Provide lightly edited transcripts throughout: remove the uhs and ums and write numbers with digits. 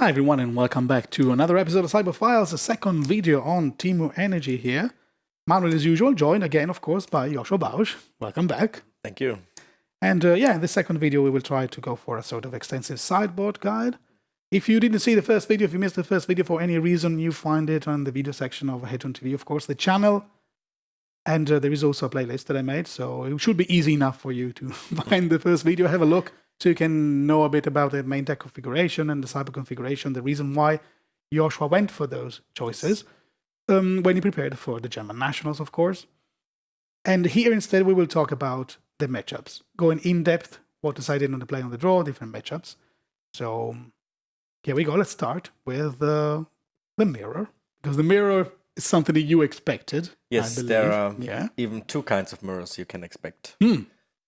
Hi everyone and welcome back to another episode of Cyber Files, a second video on Temur Energy here. Manuel as usual, joined again of course by Joshua Bausch. Welcome back. Thank you. And in this second video we will try to go for a sort of extensive sideboard guide. If you didn't see the first video, if you missed the first video for any reason, you find it on the video section of HEDRON.TV, of course, the channel. And there is also a playlist that I made, so it should be easy enough for you to find the first video, have a look, so you can know a bit about the main deck configuration and the cyber configuration, the reason why Joshua went for those choices when he prepared for the German Nationals, of course. And here instead we will talk about the matchups, going in depth, what decided on the play on the draw, different matchups. So here we go. Let's start with the mirror, because the mirror is something that you expected. Yes, there are even two kinds of mirrors you can expect.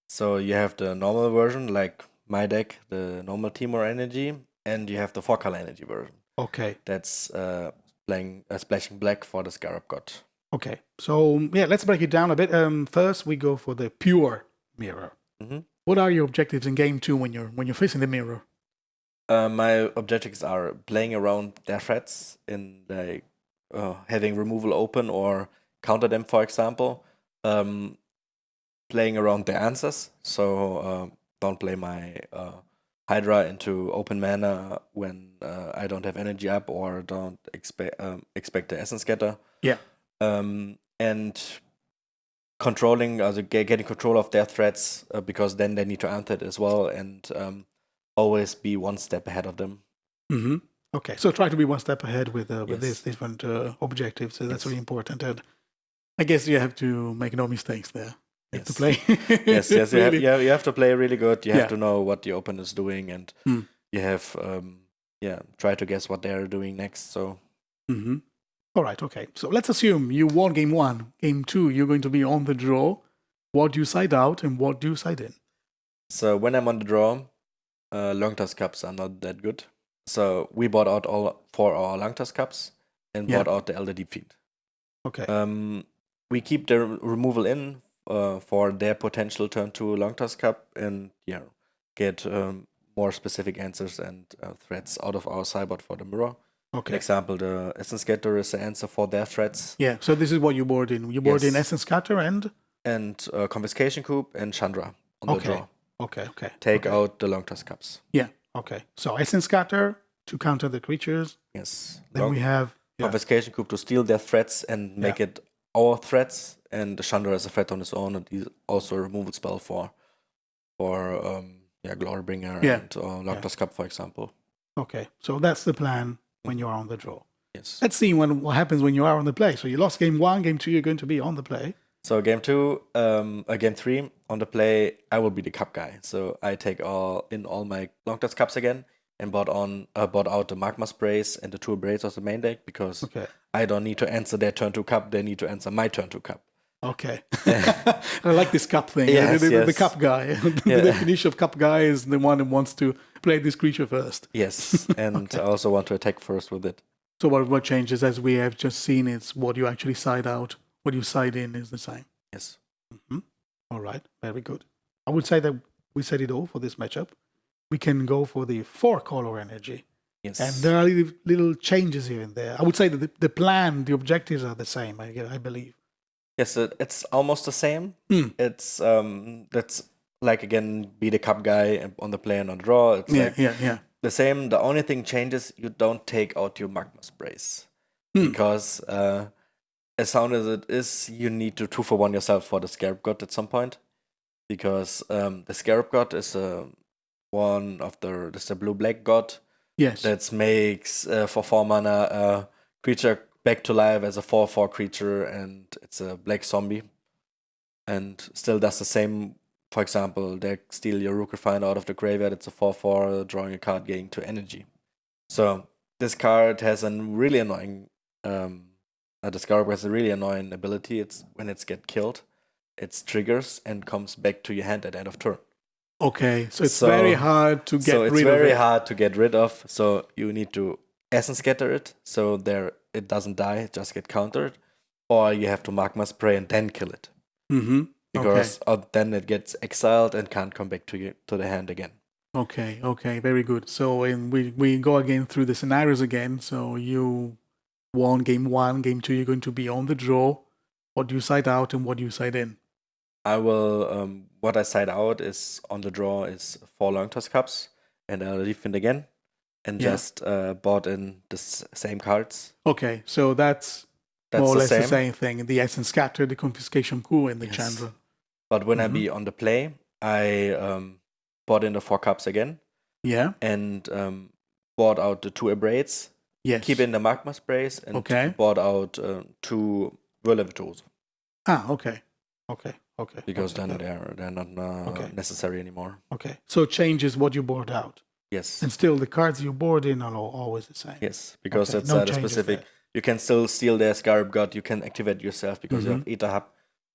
So you have the normal version, like my deck, the normal Temur Energy, and you have the 4-color energy version. Okay. That's playing splashing black for the Scarab God. Okay, so let's break it down a bit. First, we go for the pure mirror. What are your objectives in game 2 when you're facing the mirror? My objectives are playing around their threats in like having removal open or counter them, for example. Playing around their answers, so don't play my Hydra into open mana when I don't have energy up or don't expect the Essence Scatter. Yeah. And controlling, getting control of their threats, because then they need to answer it as well, and always be one step ahead of them. Okay, so try to be one step ahead with these different objectives. So that's really important, and I guess you have to make no mistakes there. You have to play. yes. Really. You have to play really good. You have to know what the opponent is doing, and you have try to guess what they're doing next. So. All right, okay. So let's assume you won game 1. Game 2, you're going to be on the draw. What do you side out and what do you side in? So when I'm on the draw, long toss cups are not that good. So we bought out all 4 our long toss cups and bought out the Elder Deep Fiend. Okay. We keep the removal in for their potential turn 2 long toss cup and get more specific answers and threats out of our sideboard for the mirror. Okay. For example, the Essence Scatter is the answer for their threats. Yeah, so this is what you board in. You board in Essence Scatter and Confiscation Coup and Chandra on the draw. Okay. Take out the long toss cups. Yeah, okay. So Essence Scatter to counter the creatures. Yes. Then we have Confiscation Coup to steal their threats and make it our threats. And the Chandra is a threat on its own, and he's also a removal spell for Glorybringer and long toss cup, for example. Okay, so that's the plan when you are on the draw. Yes. Let's see what happens when you are on the play. So you lost game 1, game 2, you're going to be on the play. So game 2, game 3 on the play, I will be the cup guy. So I take all my long toss cups again and bought out the Magma Sprays and the 2 Braids of the main deck, because I don't need to answer their turn 2 cup, they need to answer my turn 2 cup. Okay. I like this cup thing. The cup guy. The definition of cup guy is the one who wants to play this creature first. Yes, and I also want to attack first with it. So what changes, as we have just seen, is what you actually side out, what you side in is the same. Yes. All right, very good. I would say that we said it all for this matchup. We can go for the 4-color energy. Yes. And there are little changes here and there. I would say that the plan, the objectives are the same, I believe. Yes, it's almost the same. It's that's like, again, be the cup guy on the play and on the draw. It's the same. The only thing changes, you don't take out your Magma Sprays, because as sound as it is, you need to 2-for-1 yourself for the Scarab God at some point, because the Scarab God is one of the blue-black god. Yes. That makes for 4 mana creature back to life as a 4/4 creature, and it's a black zombie, and still does the same. For example, they steal your Rook Refiner out of the graveyard. It's a 4/4, drawing a card, getting to energy. So this card has a really annoying. The Scarab has a really annoying ability. It's when it's get killed, it triggers and comes back to your hand at the end of turn. Okay, so it's very hard to get rid of it. So it's very hard to get rid of. So you need to Essence Scatter it, so it doesn't die, it just get countered, or you have to Magma Spray and then kill it. Because then it gets exiled and can't come back to the hand again. Okay, okay, very good. So we go again through the scenarios again. So you won game 1, game 2, you're going to be on the draw. What do you side out and what do you side in? I will, what I side out is on the draw is 4 long toss cups, and I'll defend again, and Yeah. just bought in the same cards. Okay, so that's That's more or the less same. the same thing. The Essence Scatter, the Confiscation Coup, and the Yes. Chandra. But when I be on the play, I bought in the 4 cups again, Yeah. and bought out the 2 abrades, Yes. keep in the magma sprays, and Okay. bought out 2 Virtuoso. Ah, okay. Okay. Okay. Because okay. then they're not necessary anymore. Okay. So it changes what you board out. Yes. And still the cards you board in are always the same. Yes, because Okay, it's no the changes specific. there. You can still steal their Scarab God. You can activate yourself because you have Ether Hub.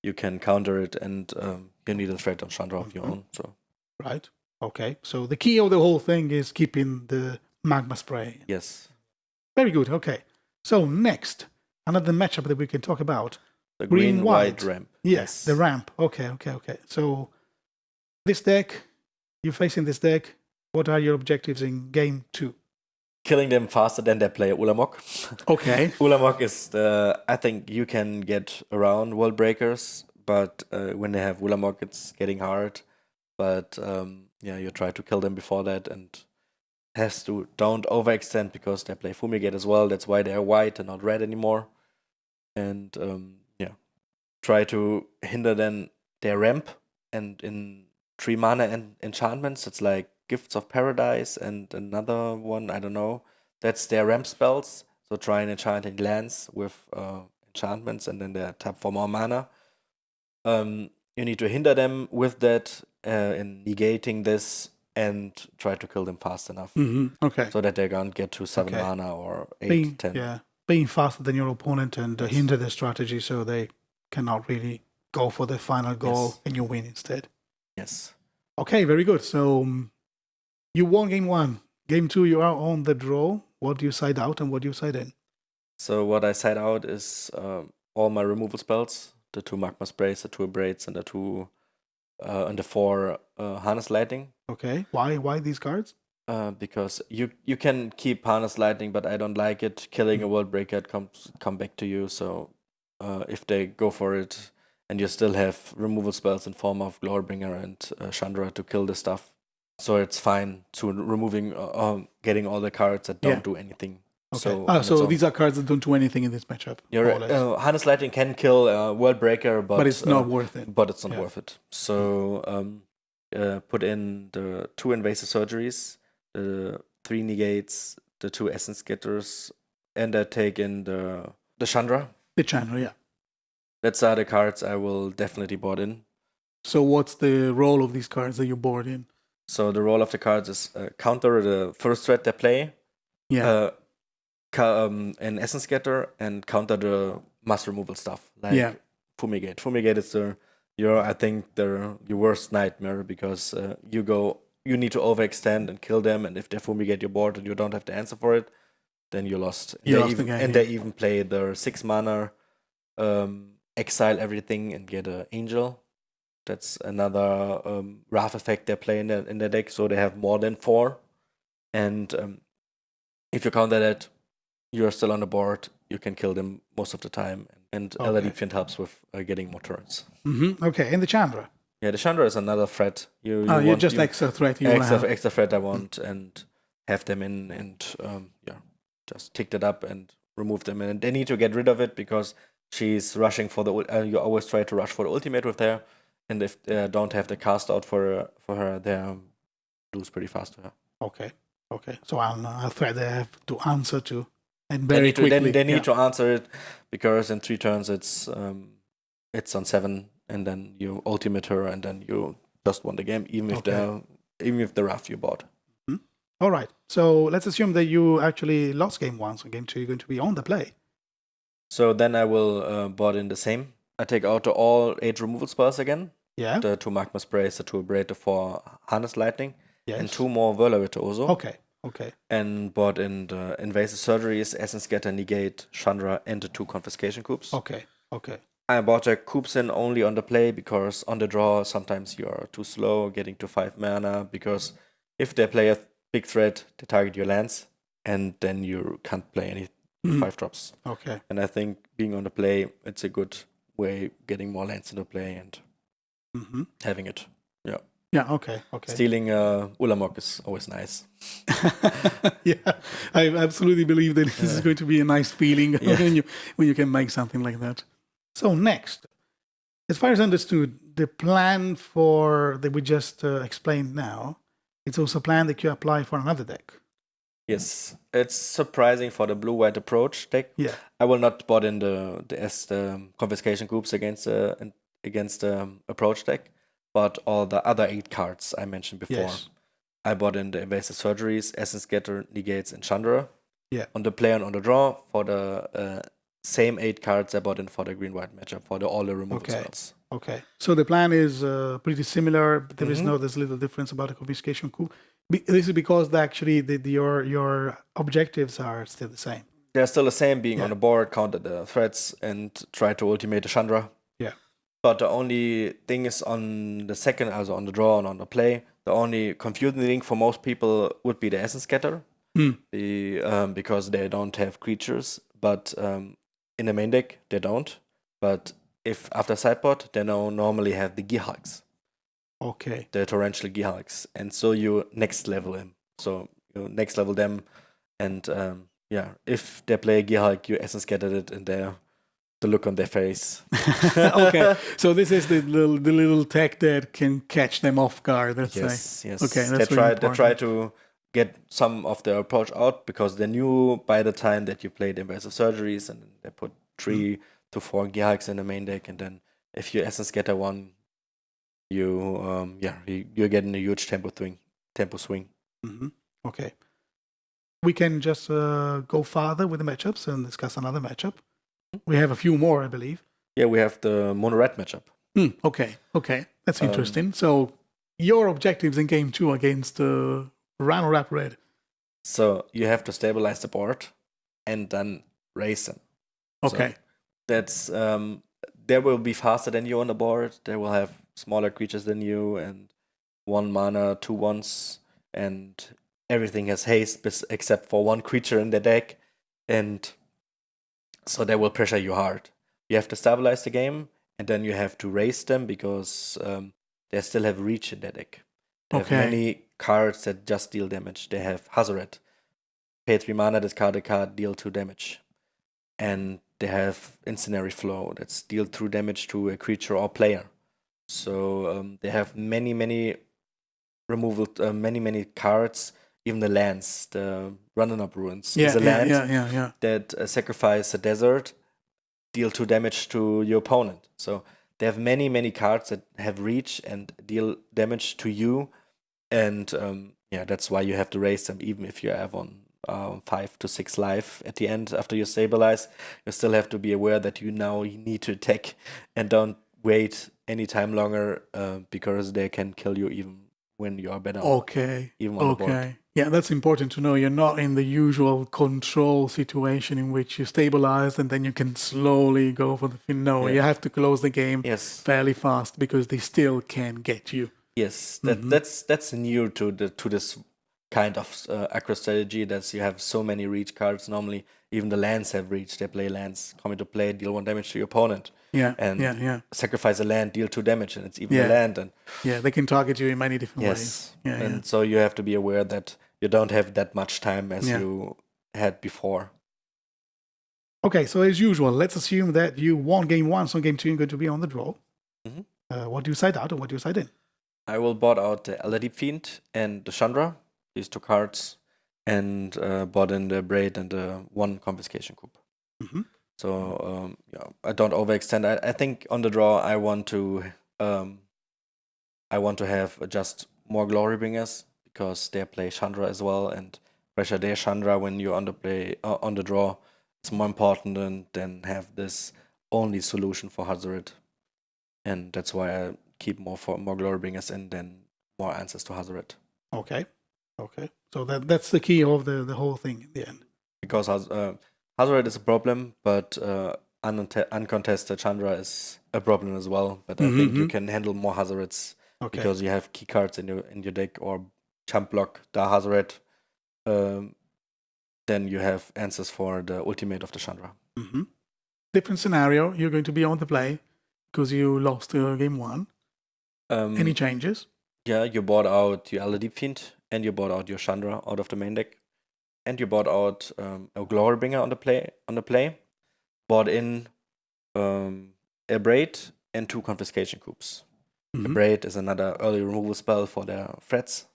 You can counter it, and you need a threat on Chandra of your own. So Right. Okay. So the key of the whole thing is keeping the magma spray. yes, Very good. Okay. So next, another matchup that we can talk about. the Green-white. green-white ramp. Yes, the ramp. Okay, okay, okay. So this deck, you're facing this deck. What are your objectives in game 2? Killing them faster than they play Ulamog. Okay. Ulamog is I think you can get around World Breakers, but when they have Ulamog, it's getting hard. But yeah, you try to kill them before that, and don't overextend because they play Fumigate as well. That's why they're white and not red anymore. And yeah, try to hinder then their ramp, and in 3 mana and enchantments, it's like Gifts of Paradise and another one, I don't know. That's their ramp spells. So try and enchanting lands with enchantments, and then they tap for more mana. You need to hinder them with that in negating this, and try to kill them fast enough Okay. so that they can't get to 7 Okay. mana or 8, 10. Yeah. Being faster than your opponent and hinder their strategy so they cannot really go for the final goal and you win instead. Yes. Okay, very good. So you won game 1. Game 2, you are on the draw. What do you side out and what do you side in? So what I side out is all my removal spells, the 2 magma sprays, the 2 abrades, and the 2 and the 4 harness lightning. Okay. Why these cards? Because you can keep harness lightning, but I don't like it. Killing a world breaker, it come back to you. So if they go for it, and you still have removal spells in form of Glorybringer and Chandra to kill the stuff, so it's fine to removing getting all the cards that don't do anything. Okay. So these are cards that don't do anything in this matchup. Harness lightning can kill World Breaker, but it's not worth it. But it's not worth it. So put in the 2 invasive surgeries, the 3 negates, the 2 essence getters, and I take in the Chandra. The Chandra, yeah. That's the cards I will definitely board in. So what's the role of these cards that you board in? So the role of the cards is counter the first threat they play. Yeah. An essence getter, and counter the mass removal stuff like Fumigate. Fumigate is I think your worst nightmare, because you need to overextend and kill them, and if they fumigate your board and you don't have the answer for it, then you're lost. They even play their 6 mana, exile everything and get an angel. That's another Wrath effect they play in their deck, so they have more than 4. And if you counter that, you're still on the board. You can kill them most of the time, and LRD Fiend helps with getting more turns. Okay, and the Chandra? Yeah, the Chandra is another threat. Extra threat. Extra threat I want, and have them in, and just tick that up and remove them. And they need to get rid of it because she's rushing for the. You always try to rush for the ultimate with her, and if they don't have the cast out for her, they lose pretty fast to her. Okay. So I'll threat they have to answer to, and very quickly. They need to answer it, because in 3 turns it's on 7, and then you ultimate her, and then you just won the game, even if the rough you bought. All right. So let's assume that you actually lost game 1, so game 2 you're going to be on the play. So then I will board in the same. I take out all 8 removal spells again. Yeah. The 2 magma sprays, the 2 abrade, the 4 harness lightning, and 2 more Virtuoso. Okay. And bought in the invasive surgeries, essence getter, negate, Chandra, and the 2 confiscation coups. Okay. I bought the coups in only on the play, because on the draw sometimes you are too slow getting to 5 mana, because if they play a big threat, they target your lands, and then you can't play any 5-drops. Okay. And I think being on the play, it's a good way getting more lands into play and having it. Yeah. Yeah, okay. Stealing Ulamog is always nice. Yeah, I absolutely believe that this is going to be a nice feeling when you can make something like that. So next, as far as understood, the plan that we just explained now, it's also a plan that you apply for another deck. Yes, it's surprising for the blue-white approach deck. Yeah. I will not bot in the confiscation groups against the approach deck, but all the other 8 cards I mentioned before. Yes. I bought in the invasive surgeries, essence getter, negates, and Chandra. Yeah. On the play and on the draw, for the same 8 cards I bought in for the green-white matchup for all the removal spells. Okay. So the plan is pretty similar, but there's little difference about the confiscation coup. This is because your objectives are still the same. They're still the same, being on the board, counter the threats, and try to ultimate the Chandra. Yeah. But the only thing is on the second, also on the draw and on the play, the only confusing thing for most people would be the essence scatter, because they don't have creatures. But in the main deck, they don't. But if after sideboard, they normally have the Gearhulks. Okay. The torrential Gearhulks. And so you next level them. So you next level them. And if they play a Gearhulk, you essence scattered it in there. The look on their face. Okay, so this is the little tech that can catch them off guard. Yes. Okay, they try to get some of their approach out because they knew by the time that you played invasive surgeries, and they put 3 to 4 Gearhulks in the main deck, and then if you essence scatter one, you're getting a huge tempo swing. Okay, we can just go farther with the matchups and discuss another matchup. We have a few more, I believe. Yeah, we have the Mono Red matchup. Okay. That's interesting. So, your objectives in game 2 against Ramunap Red. So, you have to stabilize the board and then raise them. Okay. So that's they will be faster than you on the board. They will have smaller creatures than you and 1 mana, 2 1s, and everything has haste except for 1 creature in the deck. And so they will pressure you hard. You have to stabilize the game, and then you have to raise them because they still have reach in their deck. They have many cards that just deal damage. They have Hazoret. Pay 3 mana, discard a card, deal 2 damage. And they have Incendiary Flow that's deal 2 damage to a creature or player. So they have many removal, many cards. Even the lands, the Ramunap Ruins is a land that sacrifice a desert, deal 2 damage to your opponent. So they have many cards that have reach and deal damage to you, and that's why you have to raise them. Even if you have on 5 to 6 life at the end after you stabilize, you still have to be aware that you need to attack and don't wait any time longer because they can kill you even when you are better. Even on the board. Yeah, that's important to know. You're not in the usual control situation in which you stabilize and then you can slowly go for the fin. No, you have to close the game fairly fast because they still can get you. Yes, that's new to this kind of aggro strategy. That you have so many reach cards. Normally, even the lands have reach. They play lands, come into play, deal 1 damage to your opponent. Sacrifice a land, deal 2 damage, and it's even a land. And they can target you in many different ways. So you have to be aware that you don't have that much time as you had before. Okay, so as usual, let's assume that you won game 1, so game 2 you're going to be on the draw. What do you side out and what do you side in? I will bought out the Elder Deep Fiend and the Chandra, these 2 cards, and bought in the Braid and the 1 confiscation coup. So I don't overextend. I think on the draw I want to have just more Glory Bringers because they play Chandra as well, and pressure their Chandra when you're on the draw. It's more important than have this only solution for Hazoret, and that's why I keep more Glory Bringers and then more answers to Hazoret. Okay. So that's the key of the whole thing in the end. Because Hazoret is a problem, but uncontested Chandra is a problem as well. But I think you can handle more Hazorets because you have key cards in your deck or jump block the Hazoret, then you have answers for the ultimate of the Chandra. Mm-hmm. Different scenario. You're going to be on the play because you lost game 1. Any changes? Yeah, you bought out your LED Fiend and you bought out your Chandra out of the main deck, and you bought out a Glorybringer on the play. Bought in a Braid and 2 Confiscation Cubes. A Braid is another early removal spell for their threats,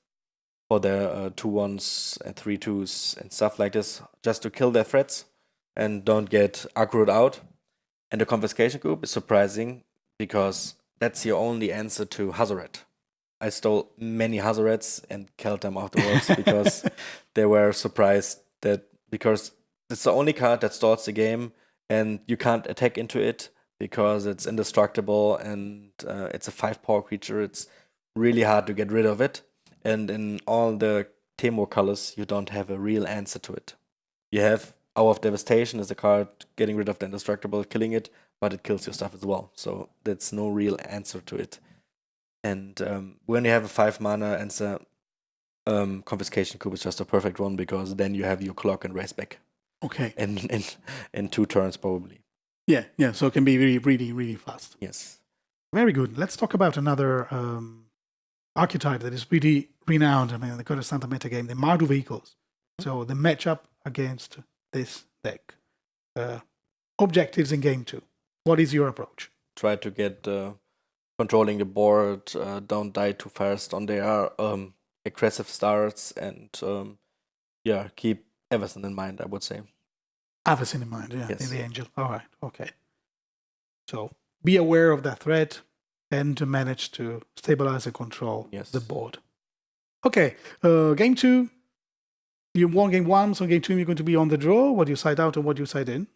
for their 2/1s and 3/2s and stuff like this, just to kill their threats and don't get aggroed out. And the Confiscation Cube is surprising because that's your only answer to Hazoret. I stole many Hazorets and killed them afterwards because they were surprised because it's the only card that starts the game and you can't attack into it because it's indestructible and it's a 5-power creature. It's really hard to get rid of it. And in all the Temur colors, you don't have a real answer to it. You have Hour of Devastation as a card getting rid of the indestructible, killing it, but it kills your stuff as well. So that's no real answer to it. And when you have a 5-mana answer, Confiscation Cube is just a perfect one because then you have your clock and race back. Okay. In 2 turns probably. Yeah. So it can be really, really, really fast. Yes. Very good. Let's talk about another archetype that is pretty renowned. I mean, the Coda Santa meta game, the Mardu Vehicles. So the matchup against this deck. Objectives in game 2. What is your approach? Try to get controlling the board, don't die too fast on their aggressive starts, and keep Everson in mind, I would say. Everson in mind, yeah, yes. In the Angel. All right, okay. So be aware of that threat and to manage to stabilize and control the board. Okay, game 2. You won game 1, so game 2 you're going to be on the draw. What do you side out and what do you side in?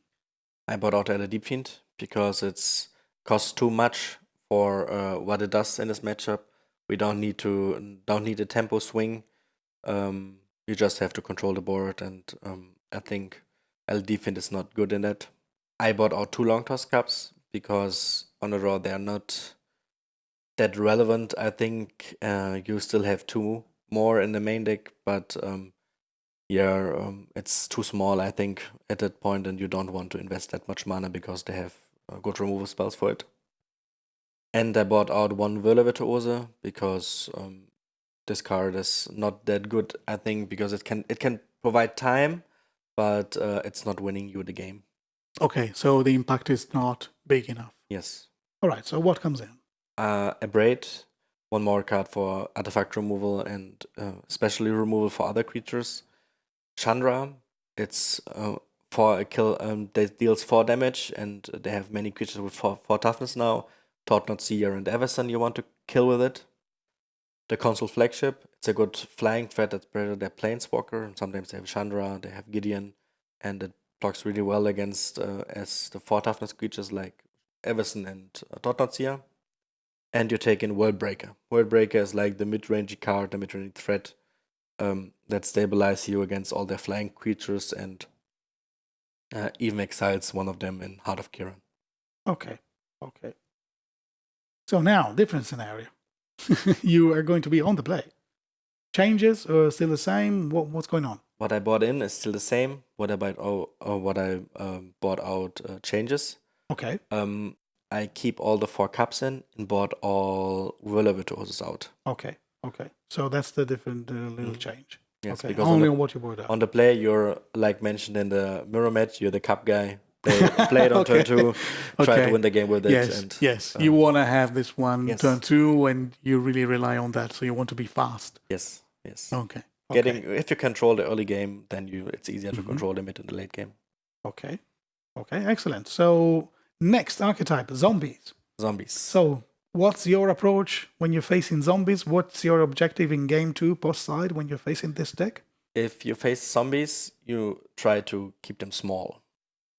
I bought out a Deep Fiend because it's costs too much for what it does in this matchup. We don't need a tempo swing. You just have to control the board, and I think LD Fiend is not good in that. I bought out 2 Long Toss Cups because on the draw they are not that relevant. I think you still have 2 more in the main deck, but it's too small, I think, at that point, and you don't want to invest that much mana because they have good removal spells for it. And I bought out 1 Virtuose because this card is not that good, I think, because it can provide time, but it's not winning you the game. Okay, so the impact is not big enough. Yes. All right, so what comes in? A Braid, 1 more card for artifact removal and especially removal for other creatures. Chandra, it's for a kill that deals 4 damage, and they have many creatures with 4 toughness now. Thought-Knot Seer and Everson you want to kill with it. The Consul Flagship, it's a good flying threat that's better than Planeswalker, and sometimes they have Chandra, they have Gideon, and it blocks really well against as the 4 toughness creatures like Everson and Thought-Knot Seer. And you take in Worldbreaker. Worldbreaker is like the mid-range card, the mid-range threat that stabilize you against all their flying creatures, and even exiles one of them in Heart of Kiran. Okay. So now, different scenario. You are going to be on the play. Changes or still the same? What's going on? What I bought in is still the same. What I bought out changes. Okay. I keep all the 4 cups in and bought all Virtuoses out. Okay. So that's the different little change. Yes, okay. because only on what you bought out. On the play, you're like mentioned in the mirror match. You're the cup guy. Play it on turn 2. Try to win the game with it. Yes. You want to have this one turn 2, and you really rely on that. So you want to be fast. Yes. Okay. If you control the early game, then it's easier to control the mid and the late game. Okay. Excellent. So next archetype, zombies. So what's your approach when you're facing zombies? What's your objective in game 2 post side when you're facing this deck? If you face zombies, you try to keep them small.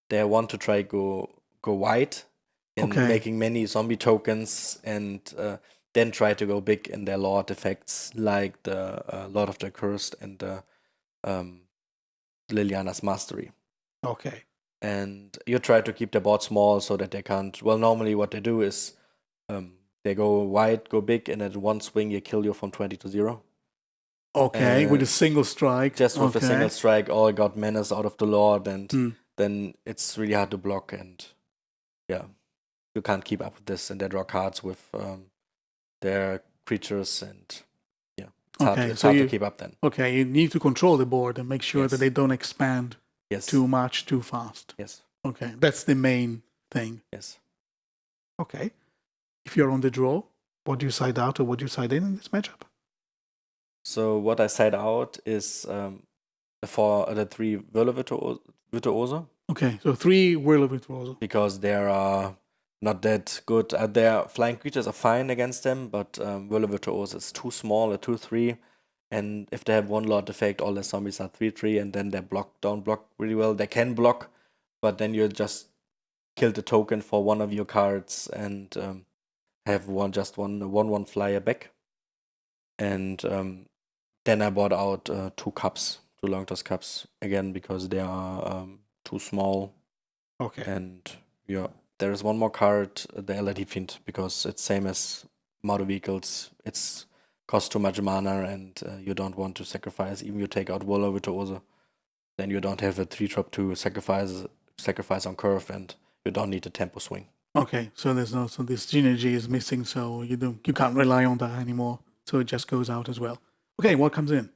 They want to try go wide in making many zombie tokens, and then try to go big in their Lord effects, like the Lord of the Accursed and the Liliana's Mastery. Okay. And you try to keep the board small so that they can't. Well, normally what they do is they go wide, go big, and at one swing you kill you from 20 to 0. Okay, with a single strike. Just with a Okay. single strike, all got menace out of the Lord, and Hmm. then it's really hard to block, and yeah, you can't keep up with this, and they draw cards with their creatures, and yeah, it's hard, Okay, it's so hard you to keep up then. okay, you need to control the board and make sure that Yes. they don't expand Yes. too much too fast. Yes. Okay, that's the main thing. Yes. Okay. If you're on the draw, what do you side out or what do you side in this matchup? So what I side out is for the 3 Whirler Virtuoso, Okay, so 3 Whirl of Withdrawal. because they are not that good. Their flying creatures are fine against them, but Whirler Virtuoso is too small, a 2/3. And if they have 1 Lord effect, all their zombies are 3/3, and then they don't block really well. They can block, but then you just kill the token for one of your cards and have one 1/1 flyer back. And then I bought out 2 cups, 2 Longtoss cups again, because they are too small. Okay. And yeah, there is one more card, the LID Fiend, because it's same as Mardu Vehicles. It's costs too much mana, and you don't want to sacrifice. Even you take out Whirler Virtuoso, then you don't have a 3-drop to sacrifice on curve, and you don't need a tempo swing. Okay, so this synergy is missing, so you can't rely on that anymore. So it just goes out as well. Okay, what comes in?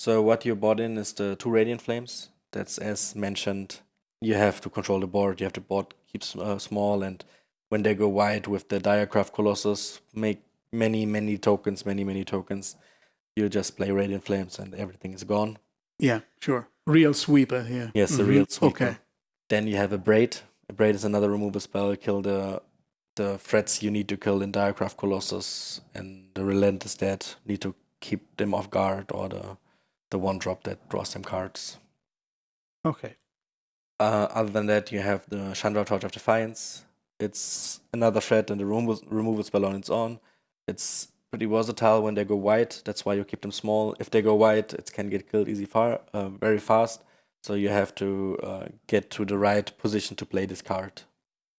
So what you bought in is the 2 Radiant Flames. That's, as mentioned, you have to control the board. You have the board keep small, and when they go wide with the Direcraft Colossus, make many tokens, many tokens. You just play Radiant Flames and everything is gone. Yeah, sure. Real sweeper here. Yes, the real sweeper. Okay. Then you have a Braid. A Braid is another removal spell. Kill the threats you need to kill in Direcraft Colossus, and the Relent is dead. Need to keep them off guard, or the 1-drop that draws them cards. Okay. Other than that, you have the Chandra Torch of Defiance. It's another threat and a removal spell on its own. It's pretty versatile when they go wide. That's why you keep them small. If they go wide, it can get killed very fast. So you have to get to the right position to play this card.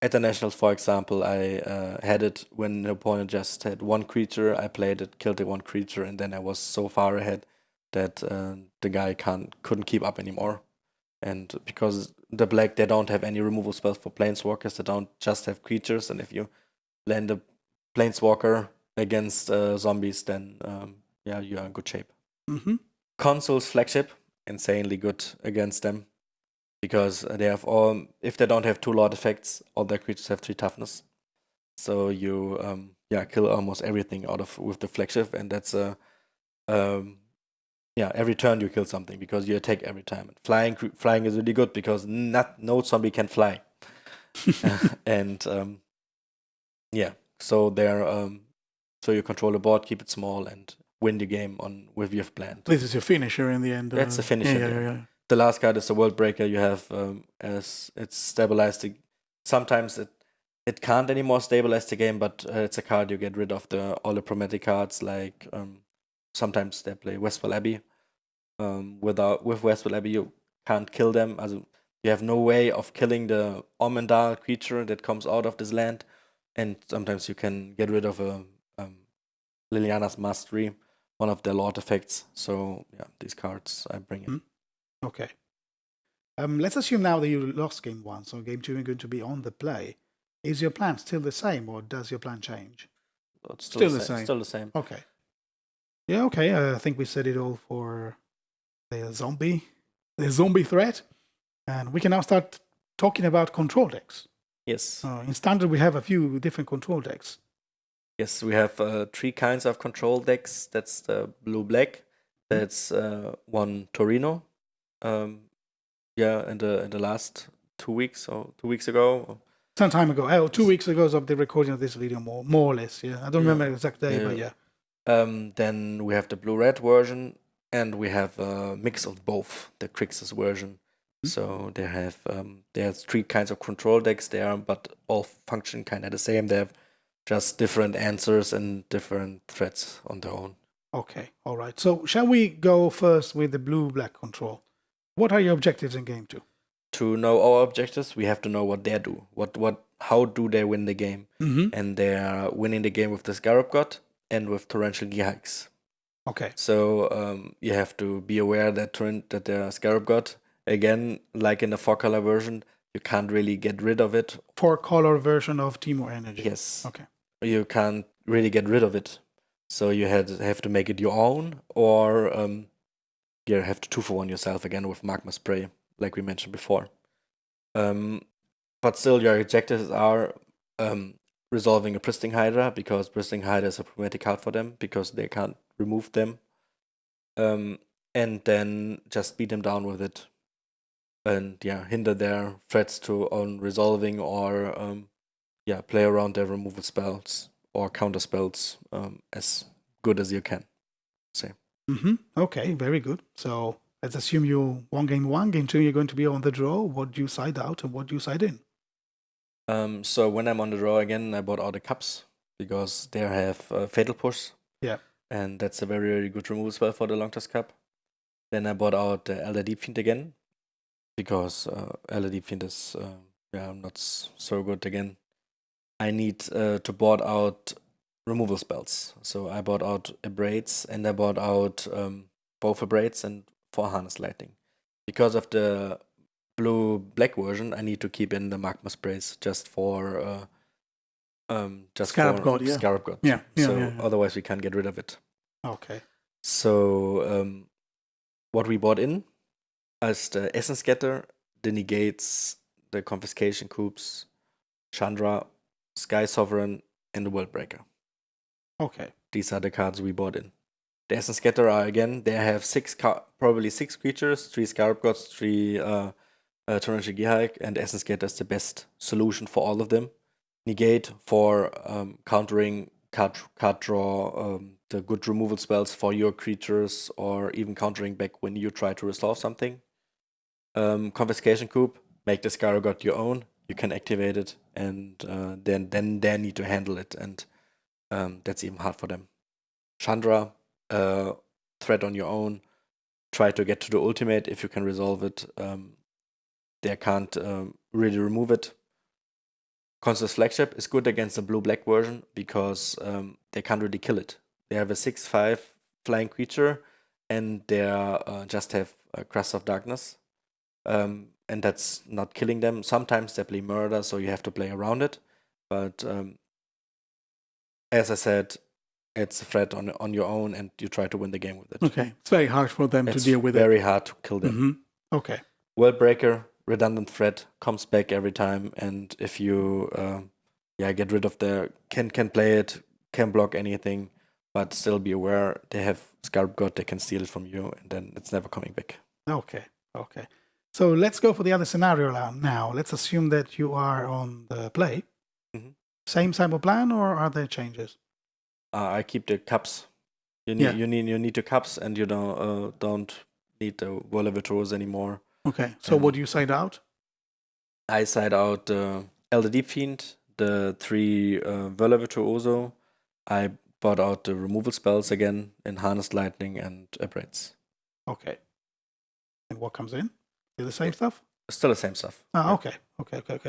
At the Nationals, for example, I had it when the opponent just had 1 creature. I played it, killed the 1 creature, and then I was so far ahead that the guy couldn't keep up anymore. And because the black, they don't have any removal spells for planeswalkers, they don't just have creatures, and if you land a planeswalker against zombies, then yeah, you are in good shape. Mm-hmm. Console's flagship, insanely good against them, because they have if they don't have 2 Lord effects, all their creatures have 3 toughness. So you kill almost everything with the flagship, and that's every turn you kill something, because you attack every time. Flying is really good, because no zombie can fly. And so so you control the board, keep it small, and win the game with your plan. This is your finisher in the end. That's the finisher. Yeah. The last card is the World Breaker. You have as it's stabilized. Sometimes it can't anymore stabilize the game, but it's a card you get rid of all the Prometheus cards. Like sometimes they play Westwell Abbey. With Westwell Abbey, you can't kill them. You have no way of killing the Omendal creature that comes out of this land, and sometimes you can get rid of Liliana's Mastery, one of their Lord effects. So yeah, these cards I bring in. Okay. Let's assume now that you lost game 1, so game 2 is going to be on the play. Is your plan still the same, or does your plan change? It's still the same. Still the same. Okay. Yeah, okay. I think we said it all for the zombie threat. And we can now start talking about control decks. Yes. In Standard, we have a few different control decks. Yes, we have 3 kinds of control decks. That's the blue-black. That's 1 Torino. In the last 2 weeks, or 2 weeks ago. Some time ago. 2 weeks ago of the recording of this video, more or less. Yeah, I don't remember the exact day, but yeah. Then we have the blue-red version, and we have a mix of both, the Grixis version. So they have there's 3 kinds of control decks there, but all function kind of the same. They have just different answers and different threats on their own. Okay, all right. So shall we go first with the blue-black control? What are your objectives in game 2? To know our objectives, we have to know what they do. How do they win the game? Mm-hmm. And they are winning the game with the Scarab God and with Torrential Gearhikes. Okay. So you have to be aware that the Scarab God, again, like in the 4-color version, you can't really get rid of it. 4-color version of Temur Energy. Yes. Okay. You can't really get rid of it. So you have to make it your own, or you have to 2-for-1 yourself again with Magma Spray, like we mentioned before. But still, your objectives are resolving a Pristine Hydra, because Pristine Hydra is a problematic card for them, because they can't remove them. And then just beat them down with it. And hinder their threats to on resolving, or play around their removal spells or counter spells as good as you can. Say. Okay, very good. So let's assume you won game 1, game 2, you're going to be on the draw. What do you side out and what do you side in? So when I'm on the draw again, I bought out the cups, because they have Fatal Push. Yeah. And that's a very, very good removal spell for the Long-Toss Cup. Then I bought out the Elder Deep Fiend again, because Elder Deep Fiend is not so good again. I need to board out removal spells. So I bought out Abrades, and I bought out both Abrades and 4 Harness Lightning. Because of the blue-black version, I need to keep in the Magma Sprays just for Scarab God, yeah. Scarab God. Yeah. Otherwise we can't get rid of it. Okay. So what we bought in as the Essence Scatter, the Negates, the Confiscation Coops, Chandra, Sky Sovereign, and the World Breaker. Okay. These are the cards we bought in. The Essence Scatter are, again, they have probably 6 creatures, 3 Scarab Gods, 3 Torrential Gearhike, and the Essence Scatter is the best solution for all of them. Negate for countering card draw, the good removal spells for your creatures, or even countering back when you try to resolve something. Confiscation Coup, make the Scarab God your own. You can activate it, and then they need to handle it, and that's even hard for them. Chandra, threat on your own. Try to get to the ultimate if you can resolve it. They can't really remove it. Constant's Flagship is good against the blue-black version, because they can't really kill it. They have a 6/5 flying creature, and they just have a Crest of Darkness. And that's not killing them. Sometimes they play Murder, so you have to play around it. But as I said, it's a threat on your own, and you try to win the game with it. Okay. It's very hard for them to deal with it. It's very hard to kill them. Okay. World Breaker, redundant threat, comes back every time, and if you get rid of can play it, can block anything, but still be aware they have Scarab God, they can steal it from you, and then it's never coming back. Okay. So let's go for the other scenario now. Let's assume that you are on the play. Same type of plan, or are there changes? I keep the cups. You need the cups, and you don't need the Whirl Virtuos anymore. Okay. So what do you side out? I side out the Elder Deep Fiend, the 3 Whirl Virtuoso. I bought out the removal spells again in Harness Lightning and Abrades. Okay. And what comes in? Still the same stuff? Still the same stuff. Okay.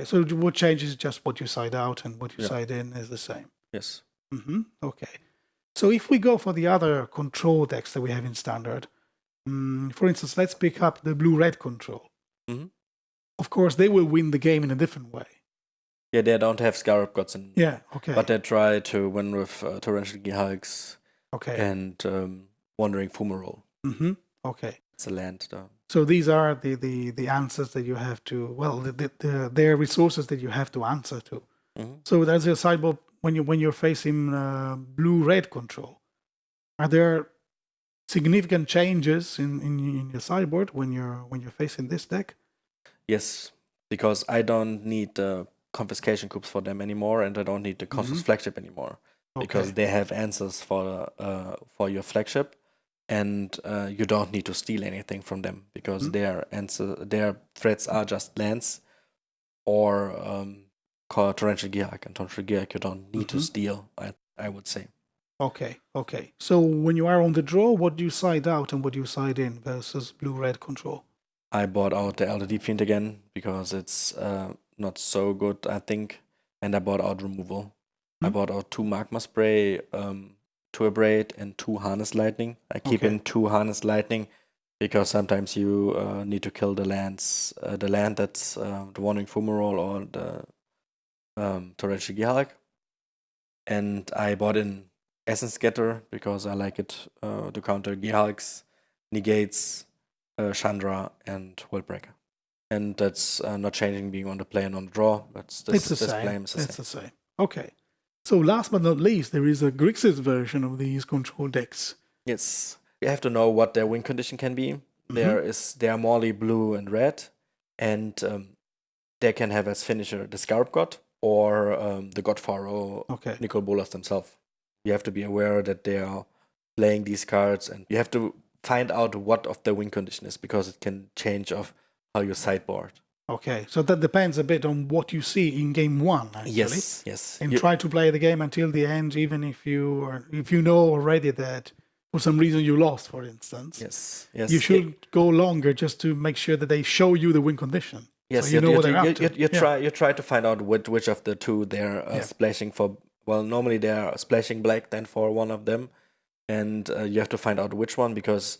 So what changes is just what you side out, and what you side in is the same. Yes. Okay. So if we go for the other control decks that we have in standard, for instance, let's pick up the blue-red control. Of course, they will win the game in a different way. Yeah, they don't have Scarab Gods in. Yeah, okay. But they try to win with Torrential Gearhikes. Okay. And Wandering Fumarole. Okay. It's a land, though. So these are the answers that you have to, they're resources that you have to answer to. So there's a sideboard when you're facing blue-red control. Are there significant changes in your sideboard when you're facing this deck? Yes, because I don't need the Confiscation Coops for them anymore, and I don't need the Constant's Flagship anymore, because they have answers for your flagship, and you don't need to steal anything from them, because their threats are just lands or Torrential Gearhike, and Torrential Gearhike you don't need to steal, I would say. Okay. So when you are on the draw, what do you side out and what do you side in versus blue-red control? I bought out the Elder Deep Fiend again, because it's not so good, I think, and I bought out removal. I bought out 2 Magma Spray, 2 Abrade, and 2 Harness Lightning. I keep in 2 Harness Lightning because sometimes you need to kill the lands, the land that's the Wandering Fumarole or the Torrential Gearhulk. And I bought in Essence Scatter because I like it to counter Gearhulks, Negates, Chandra, and Worldbreaker. And that's not changing being on the play and on the draw. It's the same. It's the same. Okay. So last but not least, there is a Grixis version of these control decks. Yes. You have to know what their win condition can be. They are morely blue and red, and they can have as finisher the Scarab God or the God-Pharaoh, Nicol Bolas themselves. You have to be aware that they are playing these cards, and you have to find out what of the win condition is, because it can change of how you sideboard. Okay, so that depends a bit on what you see in game 1, actually. Yes. And try to play the game until the end, even if you know already that for some reason you lost, for instance. Yes. You should go longer just to make sure that they show you the win condition. Yes, so you know what they're up to. You try to find out which of the two they're splashing for. Well, normally they're splashing black then for one of them, and you have to find out which one, because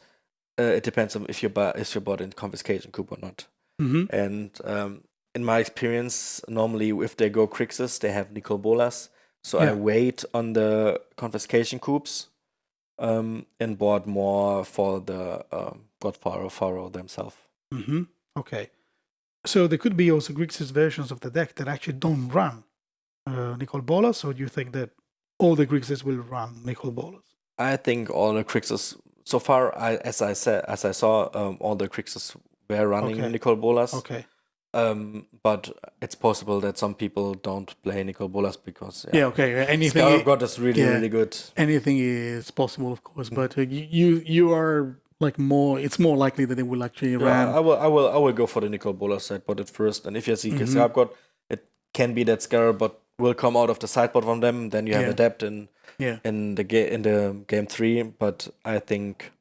it depends on if you bought in Confiscation Coup or not. And in my experience, normally if they go Grixis, they have Nicol Bolas. So I wait on the Confiscation Coups and bought more for the God-Pharaoh themselves. Okay. So there could be also Grixis versions of the deck that actually don't run Nicol Bolas, or do you think that all the Grixis will run Nicol Bolas? I think all the Grixis, so far, as I saw, all the Grixis were running Nicol Bolas. Okay. But it's possible that some people don't play Nicol Bolas because anything. Scarab God is really good. Anything is possible, of course, but you are like more. It's more likely that they will actually run. I will go for the Nicol Bolas sideboard at first, and if you see Scarab God, it can be that Scarab God will come out of the sideboard from them. Then you have Adept in the game 3. But I think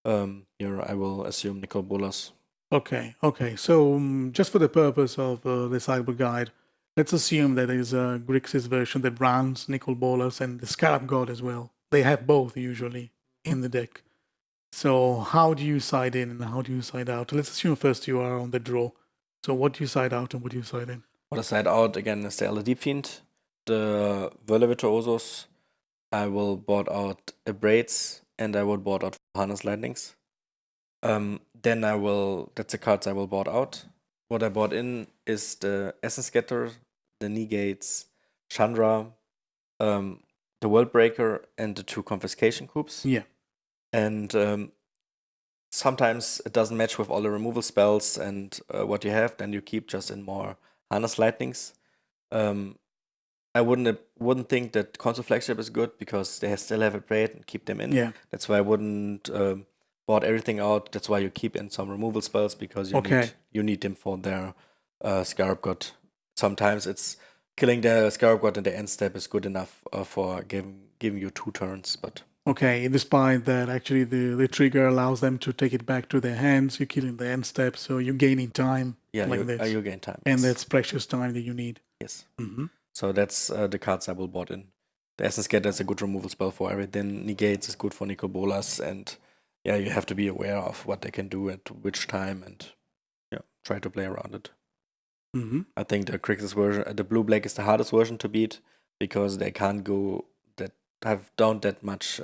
I will assume Nicol Bolas. Okay. So just for the purpose of the sideboard guide, let's assume that there is a Grixis version that runs Nicol Bolas and the Scarab God as well. They have both usually in the deck. So how do you side in and how do you side out? Let's assume first you are on the draw. So what do you side out and what do you side in? What I side out again is the Elder Deep Fiend, the Whirler Virtuosos. I will board out Abrades, and I will board out Harness Lightnings. Then that's the cards I will board out. What I bought in is the Essence Scatter, the Negates, Chandra, the Worldbreaker, and the 2 Confiscation Coups. Yeah. And sometimes it doesn't match with all the removal spells and what you have, then you keep just in more Harness Lightnings. I wouldn't think that Console Flagship is good because they still have a braid and keep them in. Yeah. That's why I wouldn't board everything out. That's why you keep in some removal spells, because you need them for their Scarab God. Sometimes it's killing the Scarab God in the end step is good enough for giving you 2 turns. But despite that, actually the trigger allows them to take it back to their hands. You kill in the end step, so you're gaining time. You gain time, and that's precious time that you need. Yes. So that's the cards I will board in. The Essence Scatter is a good removal spell for everything. Negates is good for Nicol Bolas, and you have to be aware of what they can do at which time, and try to play around it. I think the Grixis version, the blue black, is the hardest version to beat because they can't go don't have that much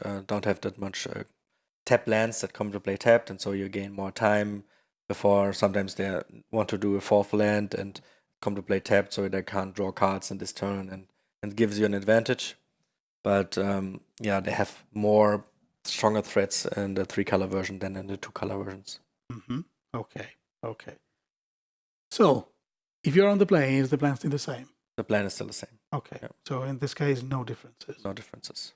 tap lands that come to play tapped, and so you gain more time before. Sometimes they want to do a 4th land and come to play tapped, so they can't draw cards in this turn, and it gives you an advantage. But they have more stronger threats in the 3-color version than in the 2-color versions. Okay. So, if you're on the plane, is the plan still the same? The plan is still the same. Okay. Yeah. So in this case, no differences. No differences.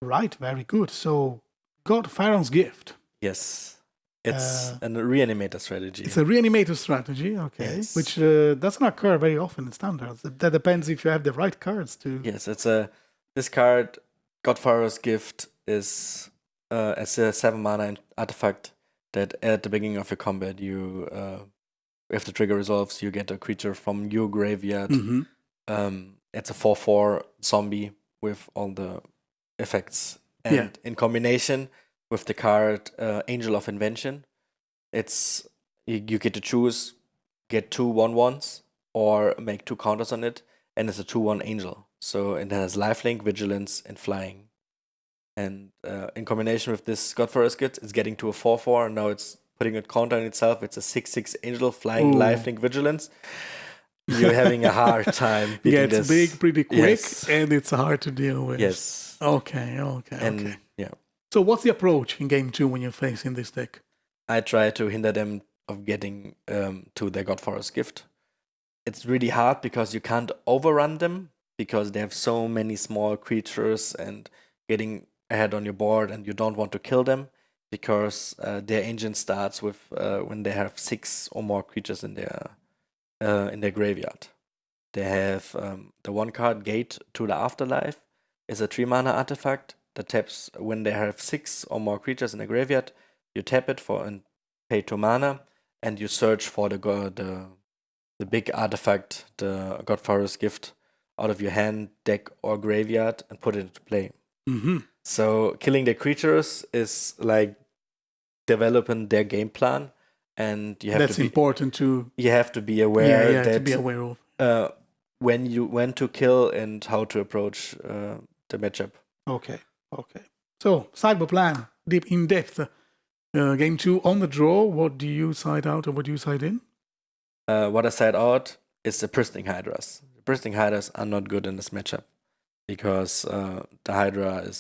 Right. Very good. So, God-Pharaoh's Gift. Yes. It's a reanimator strategy. It's a reanimator strategy, okay, yes. Which doesn't occur very often in standards. That depends if you have the right cards to. Yes, this card, God-Pharaoh's Gift, is as a 7-mana artifact that at the beginning of your combat, you if the trigger resolves, you get a creature from your graveyard. It's a 4/4 zombie with all the effects And in combination with the card Angel of Invention, it's you get to choose, get 2 1/1s or make 2 counters on it, and it's a 2/1 angel. So it has lifelink, vigilance, and flying. And in combination with this God-Pharaoh's Gift, it's getting to a 4/4, and now it's putting a counter on itself. It's a 6/6 angel, flying, lifelink, vigilance. You're having a hard time beating this. Gets big pretty quick, and it's hard to deal with. Yes. Okay. Yeah. So what's the approach in game 2 when you're facing this deck? I try to hinder them of getting to their God-Pharaoh's Gift. It's really hard because you can't overrun them because they have so many small creatures and getting ahead on your board, and you don't want to kill them because their engine starts with when they have 6 or more creatures in their graveyard. They have the one card Gate to the Afterlife is a 3-mana artifact that taps when they have 6 or more creatures in the graveyard. You tap it for and pay 2 mana, and you search for the big artifact, the God-Pharaoh's Gift, out of your hand, deck, or graveyard, and put it into play. Mm-hmm. So killing the creatures is like developing their game plan, and you have That's to be, important to. You have to be aware that to be aware of when to kill and how to approach the matchup. Okay. So sideboard plan, deep in depth. Game 2 on the draw. What do you side out or what do you side in? What I side out is the Pristine Hydras. The Pristine Hydras are not good in this matchup because the Hydra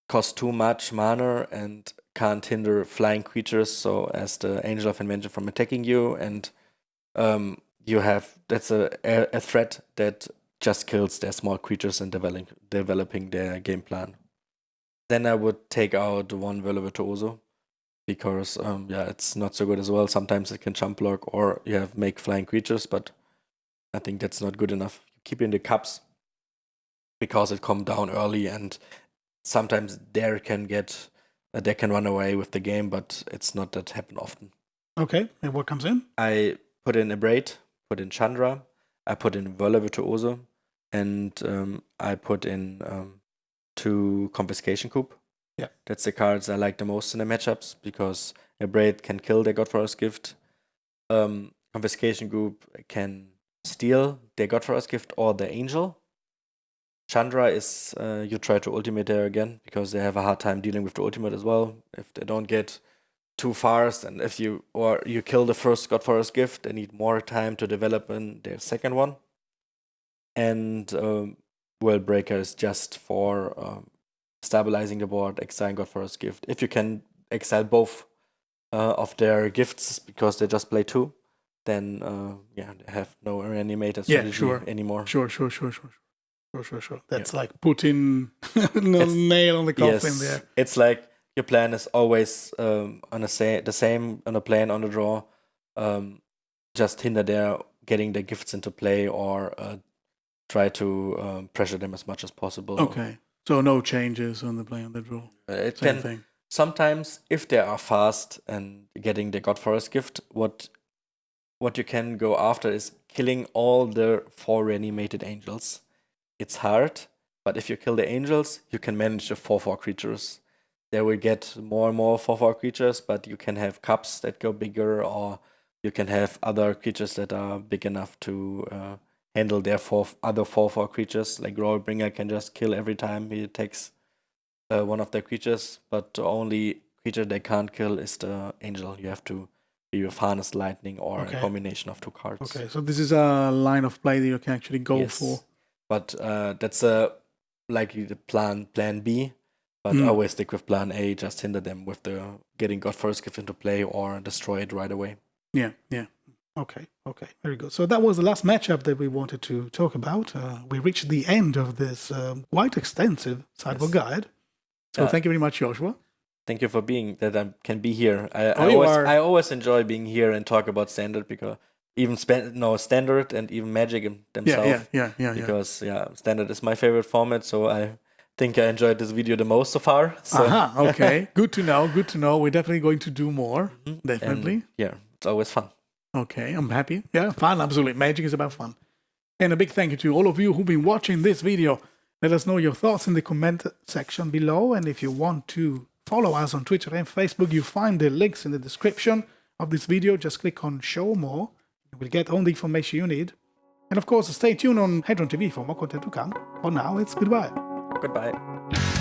costs too much mana and can't hinder flying creatures, so as the Angel of Invention from attacking you, and that's a threat that just kills their small creatures and developing their game plan. Then I would take out one Virtuoso because it's not so good as well. Sometimes it can jump block or you have make flying creatures, but I think that's not good enough. Keep in the cups because it come down early, and sometimes they can run away with the game, but it's not that happen often. Okay, and what comes in? I put in Abrade, put in Chandra, I put in Virtuoso, and I put in 2 Confiscation Coup. Yeah, that's the cards I like the most in the matchups because Abrade can kill their God-Pharaoh's Gift. Confiscation Group can steal their God-Pharaoh's Gift or the Angel. Chandra is you try to ultimate there again because they have a hard time dealing with the ultimate as well. If they don't get too fast, and if you kill the first God-Pharaoh's Gift, they need more time to develop in their second one. And World Breaker is just for stabilizing the board, exiling God-Pharaoh's Gift. If you can exile both of their gifts because they just play 2, then they have no reanimator strategy anymore. Sure. That's like putting nail on the coffin there. It's like your plan is always the same on the plan on the draw. Just hinder their getting their gifts into play or try to pressure them as much as possible. Okay. So no changes on the play on the draw. Same thing. Sometimes if they are fast and getting the God-Pharaoh's Gift, what you can go after is killing all the 4 reanimated angels. It's hard, but if you kill the angels, you can manage the 4/4 creatures. They will get more and more 4/4 creatures, but you can have cups that go bigger, or you can have other creatures that are big enough to handle their other 4/4 creatures. Like Rollbringer can just kill every time he attacks one of their creatures, but the only creature they can't kill is the angel. You have to be with Harness Lightning or a combination of 2 cards. Okay, so this is a line of play that you can actually go for. But that's likely the plan B. But always stick with plan A. Just hinder them with the getting God-Pharaoh's Gift into play or destroy it right away. Yeah. Okay, very good. So that was the last matchup that we wanted to talk about. We reached the end of this quite extensive sideboard guide. So thank you very much, Joshua. Thank you for being that I can be here. I always enjoy being here and talk about Standard because even Standard and even Magic themselves. Yeah. Because Standard is my favorite format, so I think I enjoyed this video the most so far. So. Okay. Good to know. We're definitely going to do more. Definitely. And, it's always fun. Okay, I'm happy. Yeah, fun, absolutely. Magic is about fun. And a big thank you to all of you who've been watching this video. Let us know your thoughts in the comment section below, and if you want to follow us on Twitter and Facebook, you find the links in the description of this video. Just click on Show More. You will get all the information you need. And of course, stay tuned on HEDRON.TV for more content to come. For now, it's goodbye. Goodbye.